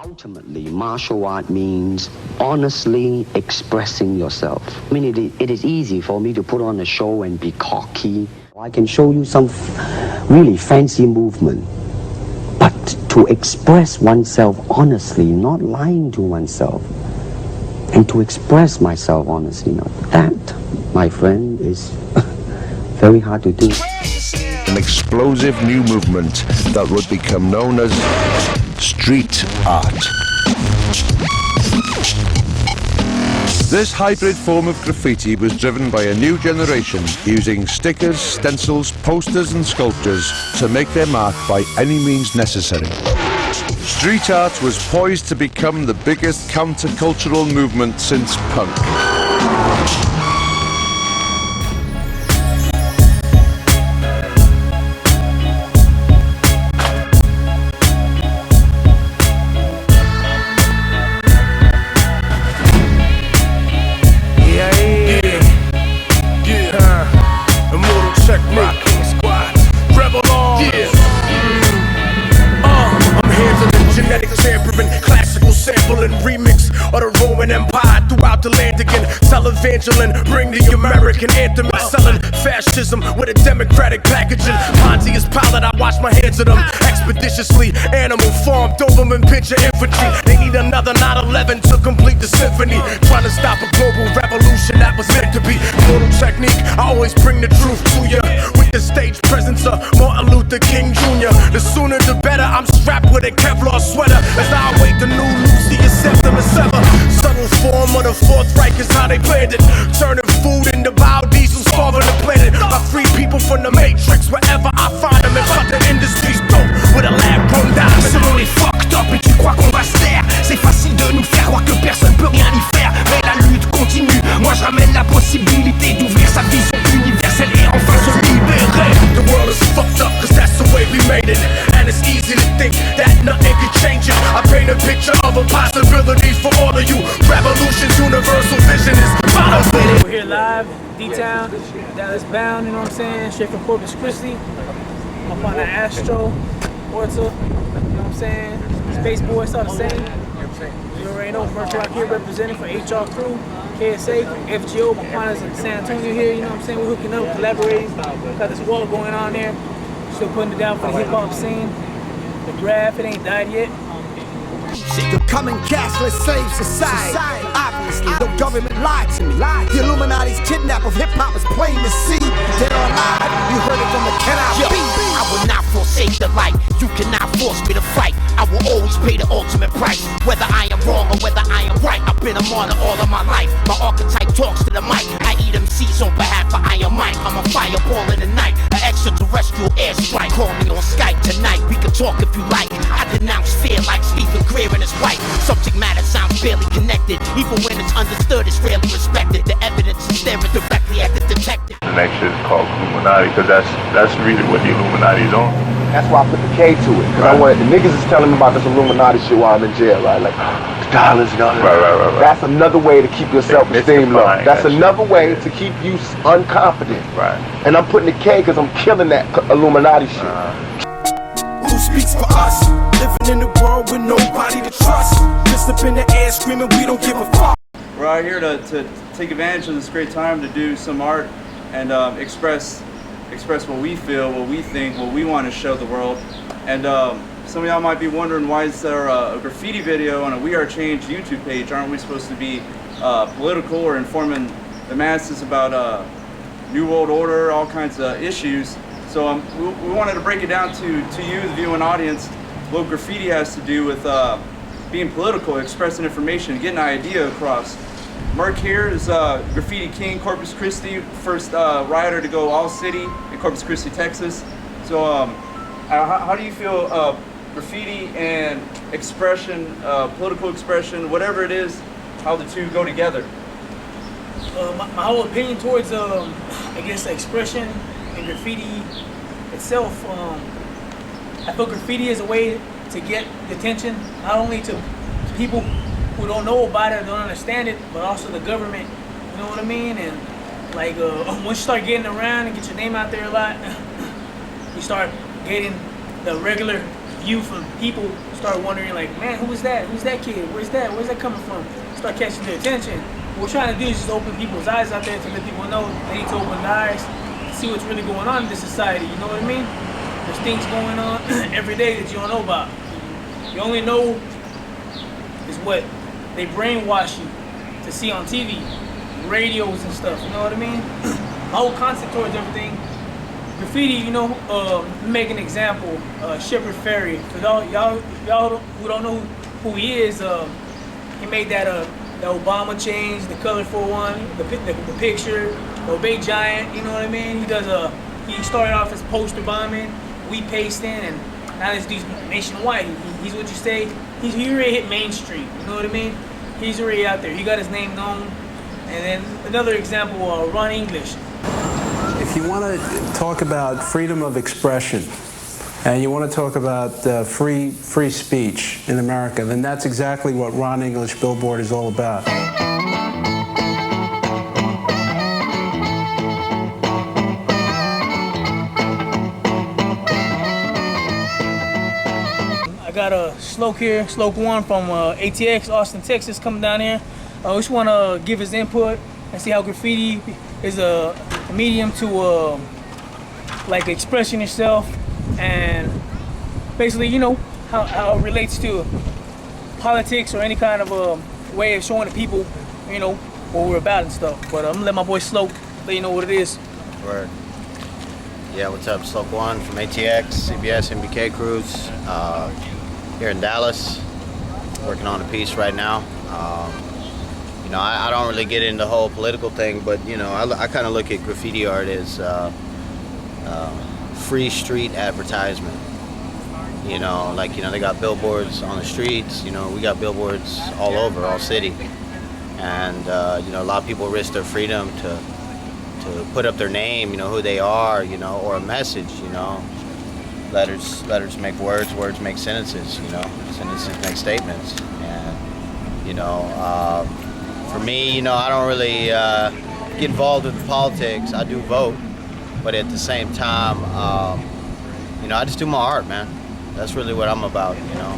Ultimately, martial art means honestly expressing yourself. I mean, it is easy for me to put on a show and be cocky. I can show you some really fancy movement. But to express oneself honestly, not lying to oneself, and to express myself honestly, that, my friend, is very hard to do. An explosive new movement that would become known as street art. This hybrid form of graffiti was driven by a new generation using stickers, stencils, posters and sculptures to make their mark by any means necessary. Street art was poised to become the biggest countercultural movement since punk. Bring the American anthem, selling fascism with a democratic packaging. Pontius Pilate, I wash my hands of them expeditiously. Animal farm, Doberman picture infantry. They need another 9/11 to complete the symphony. Trying to stop a global revolution that was meant to be. Mortal technique, I always bring the truth to ya. With the stage presence of Martin Luther King Jr. The sooner the better, I'm strapped with a Kevlar sweater. As I await the new Lucy, Septimus Sever. Subtle form of the Fourth Reich is how they planned it. Turning food into biodiesel, starving the planet. I free people from the matrix wherever I find them. And fuck the industry's dope with a lab grown diamond. Selon les fucked up et tu crois qu'on va se taire. C'est facile de nous faire croire que personne peut rien y faire. Mais la lutte continue. Moi je ramène la possibilité d'ouvrir sa vision universelle et enfin se libérer. The world is fucked up cause that's the way we made it. And it's easy to think that nothing can change it. I paint a picture of a possibility for all of you. Revolution's universal vision is follow me. We're here live, D-Town, Dallas bound, you know what I'm saying? Straight from Corpus Christi. I'm up on the Astro, Porta, you know what I'm saying? Space Boy, it's all the same. You already know, Merk Rock here representing for HR Crew, KSA, FGO, my partners in San Antonio here, you know what I'm saying? We're hooking up, collaborating, got this war going on there. Still putting it down for the hip-hop scene. The graph, it ain't died yet. The coming cashless slave society. Obviously, the government lied to me. The Illuminati's kidnap of hip-hop is plain to see. Dead or alive, you heard it from the Can-I Be. I will not forsake the light. You cannot force me to fight. I will always pay the ultimate price. Whether I am wrong or whether I am right, I've been a martyr all of my life. My archetype talks to the mic. I eat MCs on behalf of Iron Mike. I'm a fireball in the night, an extraterrestrial airstrike. Call me on Skype tonight, we can talk if you like. I denounce fear like Stephen Greer and his wife. Subject matter sounds barely connected. Even when it's understood, it's rarely respected. The evidence is staring directly at the detective. The next shit is called Illuminati, because that's really what the Illuminati's on. That's why I put the K to it. Because I wanted, the niggas is telling me about this Illuminati shit while I'm in jail, right? Like, the dollars and all that. Right. That's another way to keep your self-esteem low. That's another way to keep you unconfident. Right. And I'm putting the K because I'm killing that Illuminati shit. Who speaks for us? Living in a world with nobody to trust. Just up in the air screaming, we don't give a fuck. We're out here to take advantage of this great time to do some art and express what we feel, what we think, what we want to show the world. And some of y'all might be wondering, why is there a graffiti video on a WeAreChange YouTube page? Aren't we supposed to be political or informing the masses about New World Order, all kinds of issues? So we wanted to break it down to you, the viewing audience, what graffiti has to do with being political, expressing information, getting an idea across. Merk here is Graffiti King, Corpus Christi, first rioter to go all city in Corpus Christi, Texas. So how do you feel graffiti and expression, political expression, whatever it is, how the two go together? My whole opinion towards, I guess, expression and graffiti itself, I feel graffiti is a way to get attention, not only to people who don't know about it or don't understand it, but also the government, you know what I mean? And like, once you start getting around and get your name out there a lot, you start getting the regular youth and people start wondering, like, man, who is that? Who's that kid? Where's that coming from? Start catching their attention. What we're trying to do is just open people's eyes out there to let people know they need to open their eyes, see what's really going on in this society. You know what I mean? There's things going on every day that you don't know about. You only know is what they brainwash you to see on TV, radios and stuff. You know what I mean? My whole concept towards everything. Graffiti, you know, make an example. Shepard Fairey. For y'all who don't know who he is, he made that the Obama change, the colorful one, the picture, the Obey Giant. You know what I mean? He started off as poster bombing, we pasting, and now there's these nationwide. He's what you say. He already hit mainstream. You know what I mean? He's already out there. He got his name known. And then another example, Ron English. If you want to talk about freedom of expression and you want to talk about free speech in America, then that's exactly what Ron English Billboard is all about. I got a Sloke here, Sloke One from ATX, Austin, Texas, coming down here. I just want to give his input and see how graffiti is a medium to like expressing yourself, and basically, you know, how it relates to politics or any kind of way of showing the people, you know, what we're about and stuff. But I'm gonna let my boy Sloke let you know what it is. Word. Yeah, what's up? Sloke One from ATX, CBS, MBK crews, here in Dallas, working on a piece right now. You know, I don't really get into the whole political thing, but, you know, I kind of look at graffiti art as free street advertisement. You know, like, you know, they got billboards on the streets, you know, we got billboards all over, all city. And, you know, a lot of people risk their freedom to put up their name, you know, who they are, you know, or a message, you know. Letters make words, words make sentences, you know, sentences make statements. And, you know, for me, you know, I don't really get involved with the politics. I do vote, but at the same time, you know, I just do my art, man. That's really what I'm about, you know.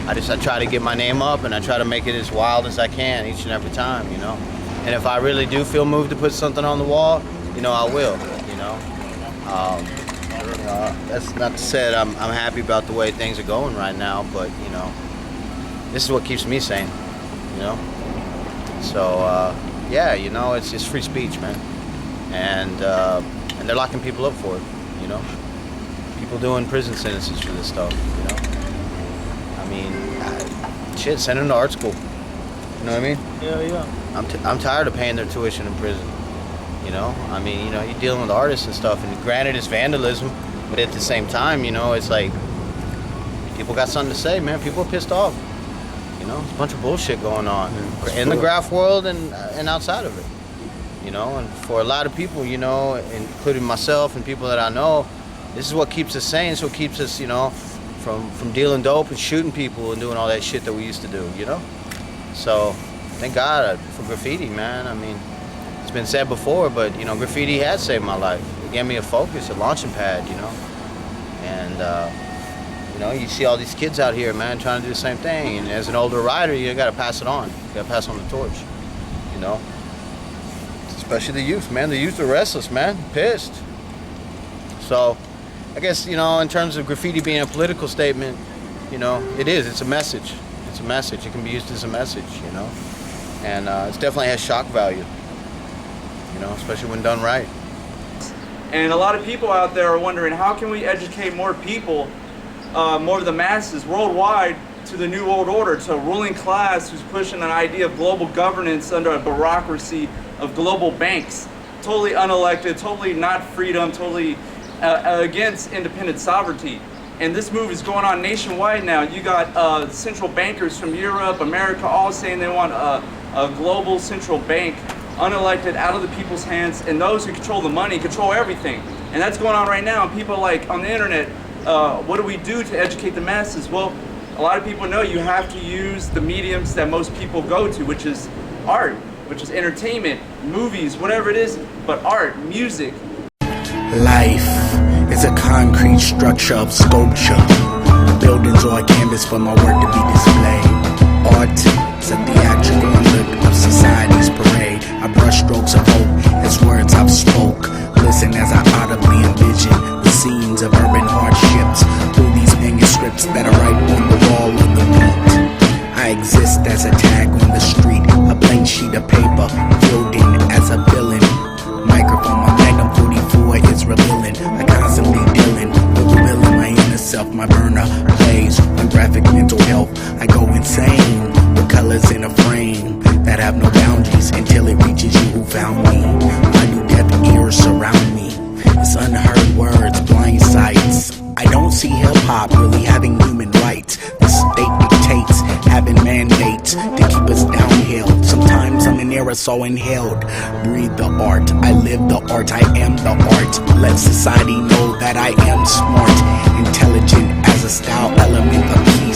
I try to get my name up, and I try to make it as wild as I can each and every time, you know. And if I really do feel moved to put something on the wall, you know, I will, you know. That's not to say that I'm happy about the way things are going right now, but, you know, this is what keeps me sane, you know. So, yeah, you know, it's just free speech, man. And they're locking people up for it, you know. People doing prison sentences for this stuff, you know. I mean, shit, send them to art school. You know what I mean? Yeah. I'm tired of paying their tuition in prison, you know. I mean, you know, you're dealing with artists and stuff, and granted it's vandalism, but at the same time, you know, it's like, people got something to say, man. People are pissed off. You know, it's a bunch of bullshit going on in the graph world and outside of it. You know, and for a lot of people, you know, including myself and people that I know, this is what keeps us sane. It's what keeps us, you know, from dealing dope and shooting people and doing all that shit that we used to do, you know? So, thank God for graffiti, man. I mean, it's been said before, but, you know, graffiti has saved my life. It gave me a focus, a launching pad, you know? And, you know, you see all these kids out here, man, trying to do the same thing. And as an older writer, you gotta pass it on. You gotta pass on the torch, you know? Especially the youth, man. The youth are restless, man, pissed. So, I guess, you know, in terms of graffiti being a political statement, you know, it is. It's a message. It's a message. It can be used as a message, you know? And it definitely has shock value, you know, especially when done right. And a lot of people out there are wondering, how can we educate more people, more of the masses worldwide, to the New World Order, to a ruling class who's pushing an idea of global governance under a bureaucracy of global banks, totally unelected, totally not freedom, totally against independent sovereignty. And this move is going on nationwide now. You got central bankers from Europe, America, all saying they want a global central bank, unelected, out of the people's hands, and those who control the money control everything. And that's going on right now. And people like on the internet, what do we do to educate the masses? Well, a lot of people know you have to use the mediums that most people go to, which is art, which is entertainment, movies, whatever it is, but art, music. Life is a concrete structure of sculpture. buildings or a canvas for my work to be displayed. Art is a theatrical look of society's parade. I brush strokes of hope as words I've spoke. Listen as I audibly envision the scenes of urban hardships through these manuscripts that are right on the wall of the beat. I exist as a tag on the street, a blank sheet of paper, filled in as a villain. Microphone, my Magnum 44 is revealing. I constantly dealing with revealing my inner self. My burner plays on graphic mental health. I go insane with colors in a frame that have no boundaries until it reaches you who found me. Why do deaf ears surround me? It's unheard words, blind sights. I don't see hip-hop really having human rights. The state dictates having mandates to keep us downhill. Sometimes I'm an aerosol inhaled. Breathe the art, I live the art, I am the art. Let society know that I am smart, intelligent as a style element of peace.